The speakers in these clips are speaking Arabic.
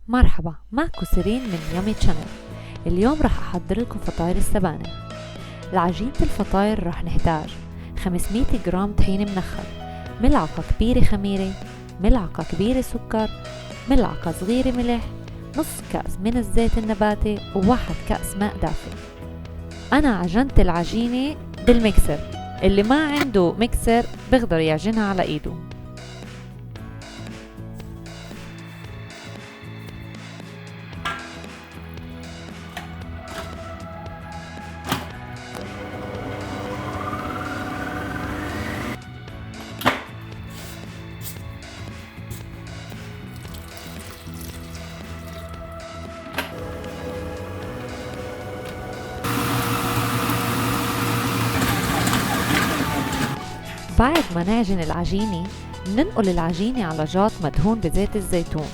مرحبا، معكم سيرين من يامي تشانل. اليوم رح أحضر لكم فطاير السبانخ. لعجينة الفطاير رح نحتاج 500 جرام طحين منخل، ملعقة كبيرة خميرة، ملعقة كبيرة سكر، ملعقة صغيرة ملح، نص كأس من الزيت النباتي، وواحد كأس ماء دافئ. أنا عجنت العجينة بالميكسر، اللي ما عنده ميكسر بيقدر يعجنها على إيده. بعد ما نعجن العجينة ننقل العجينة على جاط مدهون بزيت الزيتون.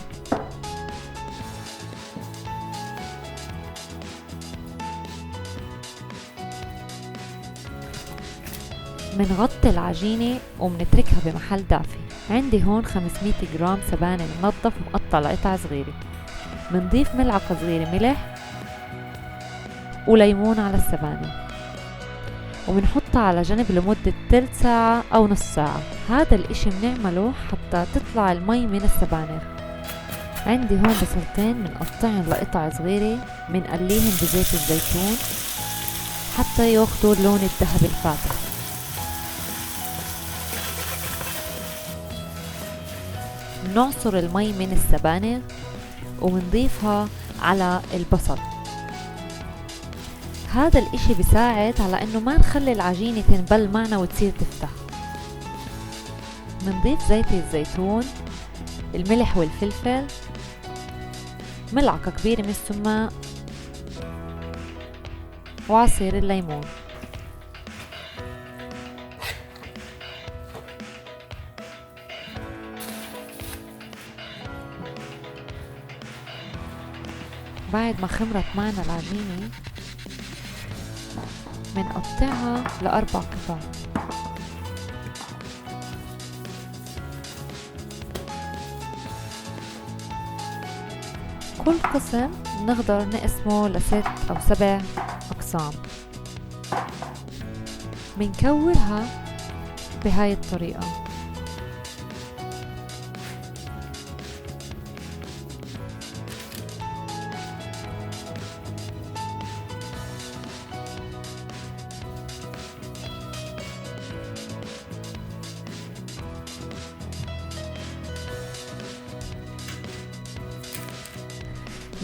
منغطي العجينة ومنتركها بمحل دافي. عندي هون 500 جرام سبانخ منظف ومقطع لقطع صغيرة. منضيف ملعقة صغيرة ملح وليمون على السبانخ، ومنحطها على جنب لمدة تلت ساعة أو نص ساعة. هذا الاشي منعمله حتى تطلع المي من السبانخ. عندي هون بصلتين منقطعن لقطع صغيرة، منقليهن بزيت الزيتون حتى ياخدوا اللون الذهبي الفاتح. نعصر المي من السبانخ ومنضيفها على البصل. هذا الاشي بيساعد على انه ما نخلي العجينة تنبل معنا وتصير تفتح. منضيف زيت الزيتون، الملح والفلفل، ملعقة كبيرة من السماق، وعصير الليمون. بعد ما خمرت معنا العجينة منقطعها لأربع قطع. كل قسم نقدر نقسمه ل6 أو 7 أقسام. منكورها بهاي الطريقة.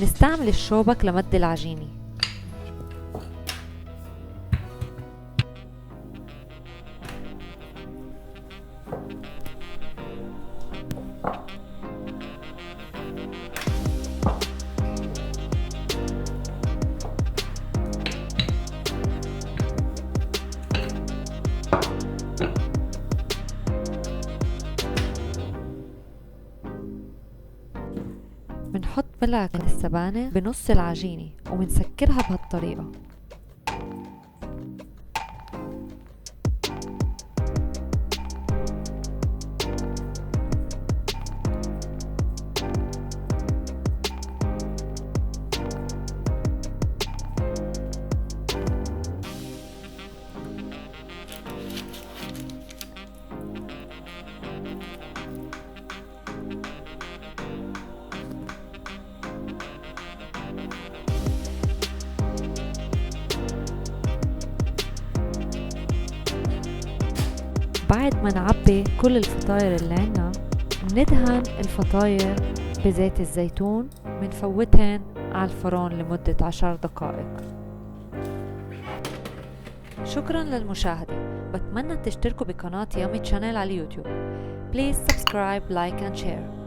نستعمل الشوبك لمد العجينة. منحط ملعقة السبانخ بنص العجينة ومنسكرها بهالطريقة. بعد ما نعبي كل الفطاير اللي عنا ندهن الفطاير بزيت الزيتون، منفوتهن على الفرن لمدة 10 دقائق. شكرا للمشاهدة. بتمنى تشتركوا بقناة يامي تشانل على اليوتيوب. Please subscribe, like and share.